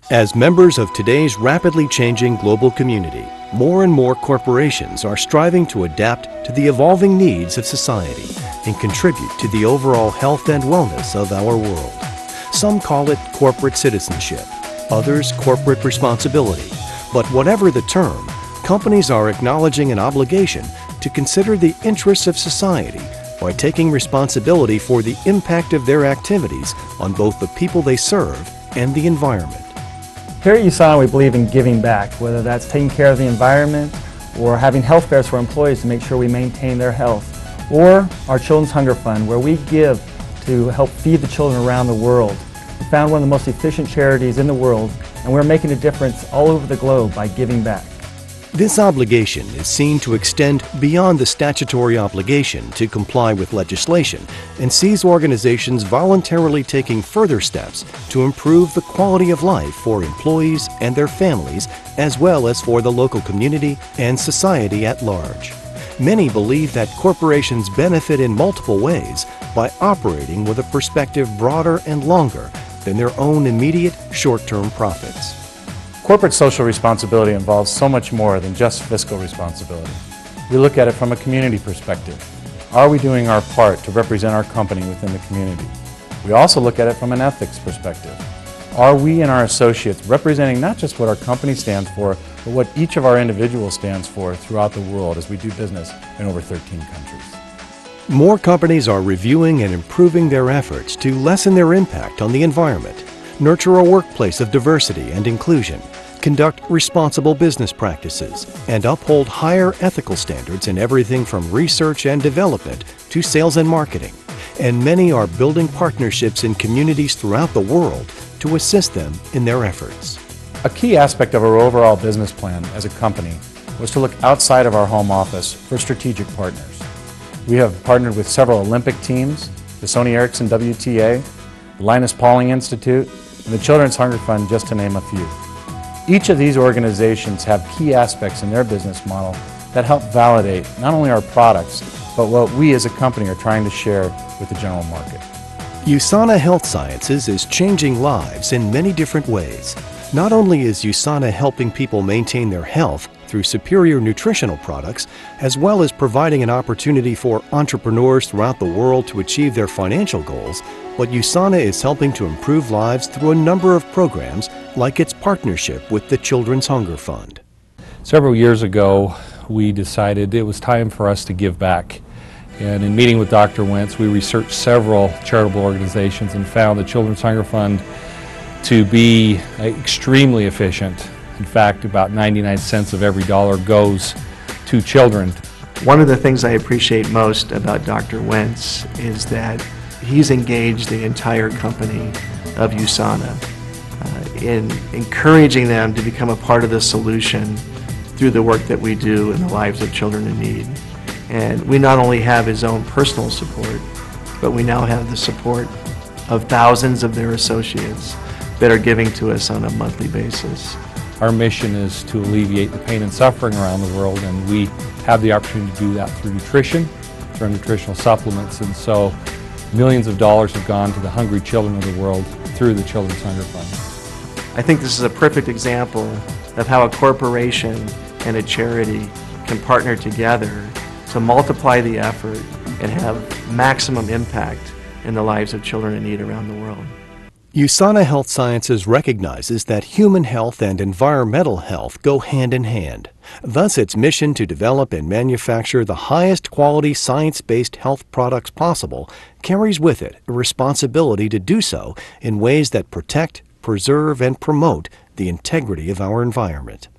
As members of today's rapidly changing global community, more and more corporations are striving to adapt to the evolving needs of society and contribute to the overall health and wellness of our world. Some call it corporate citizenship, others corporate responsibility. But whatever the term, companies are acknowledging an obligation to consider the interests of society by taking responsibility for the impact of their activities on both the people they serve and the environment. Here at Usana, we believe in giving back, whether that's taking care of the environment or having health fairs for employees to make sure we maintain their health, or our Children's Hunger Fund, where we give to help feed the children around the world. We found one of the most efficient charities in the world, and we're making a difference all over the globe by giving back. This obligation is seen to extend beyond the statutory obligation to comply with legislation and sees organizations voluntarily taking further steps to improve the quality of life for employees and their families, as well as for the local community and society at large. Many believe that corporations benefit in multiple ways by operating with a perspective broader and longer than their own immediate short-term profits. Corporate social responsibility involves so much more than just fiscal responsibility. We look at it from a community perspective. Are we doing our part to represent our company within the community? We also look at it from an ethics perspective. Are we and our associates representing not just what our company stands for, but what each of our individuals stands for throughout the world as we do business in over 13 countries? More companies are reviewing and improving their efforts to lessen their impact on the environment, nurture a workplace of diversity and inclusion, conduct responsible business practices, and uphold higher ethical standards in everything from research and development to sales and marketing. And many are building partnerships in communities throughout the world to assist them in their efforts. A key aspect of our overall business plan as a company was to look outside of our home office for strategic partners. We have partnered with several Olympic teams, the Sony Ericsson WTA, the Linus Pauling Institute, and the Children's Hunger Fund, just to name a few. Each of these organizations have key aspects in their business model that help validate not only our products, but what we as a company are trying to share with the general market. Usana Health Sciences is changing lives in many different ways. Not only is Usana helping people maintain their health through superior nutritional products, as well as providing an opportunity for entrepreneurs throughout the world to achieve their financial goals, but Usana is helping to improve lives through a number of programs like its partnership with the Children's Hunger Fund. Several years ago, we decided it was time for us to give back. And in meeting with Dr. Wentz, we researched several charitable organizations and found the Children's Hunger Fund to be extremely efficient. In fact, about 99 cents of every dollar goes to children. One of the things I appreciate most about Dr. Wentz is that he's engaged the entire company of Usana in encouraging them to become a part of the solution through the work that we do in the lives of children in need. And we not only have his own personal support, but we now have the support of thousands of their associates that are giving to us on a monthly basis. Our mission is to alleviate the pain and suffering around the world, and we have the opportunity to do that through nutrition, through our nutritional supplements, and so millions of dollars have gone to the hungry children of the world through the Children's Hunger Fund. I think this is a perfect example of how a corporation and a charity can partner together to multiply the effort and have maximum impact in the lives of children in need around the world. Usana Health Sciences recognizes that human health and environmental health go hand in hand. Thus, its mission to develop and manufacture the highest quality science-based health products possible carries with it a responsibility to do so in ways that protect, preserve, and promote the integrity of our environment.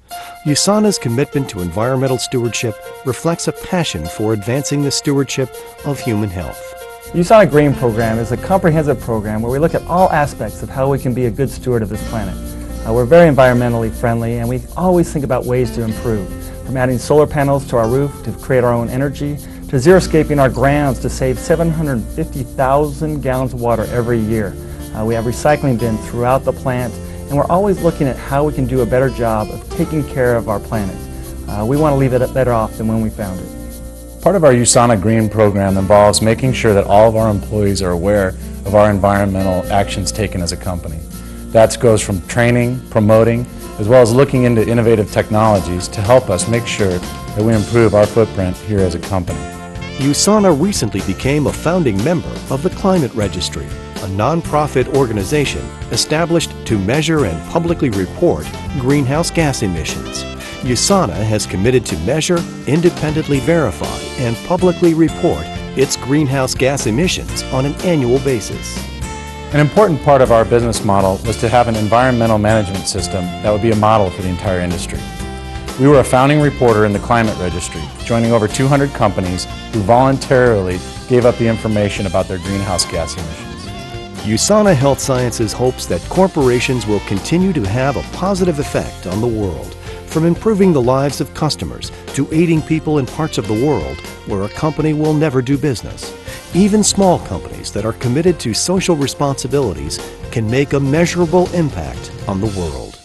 Usana's commitment to environmental stewardship reflects a passion for advancing the stewardship of human health. The Usana Green Program is a comprehensive program where we look at all aspects of how we can be a good steward of this planet. We're very environmentally friendly, and we always think about ways to improve, from adding solar panels to our roof to create our own energy, to xeriscaping our grounds to save 750,000 gallons of water every year. We have recycling bins throughout the plant, and we're always looking at how we can do a better job of taking care of our planet. We want to leave it better off than when we found it. Part of our Usana Green program involves making sure that all of our employees are aware of our environmental actions taken as a company. That goes from training, promoting, as well as looking into innovative technologies to help us make sure that we improve our footprint here as a company. Usana recently became a founding member of the Climate Registry, a nonprofit organization established to measure and publicly report greenhouse gas emissions. Usana has committed to measure, independently verify, and publicly report its greenhouse gas emissions on an annual basis. An important part of our business model was to have an environmental management system that would be a model for the entire industry. We were a founding reporter in the Climate Registry, joining over 200 companies who voluntarily gave up the information about their greenhouse gas emissions. Usana Health Sciences hopes that corporations will continue to have a positive effect on the world, from improving the lives of customers to aiding people in parts of the world where a company will never do business. Even small companies that are committed to social responsibilities can make a measurable impact on the world.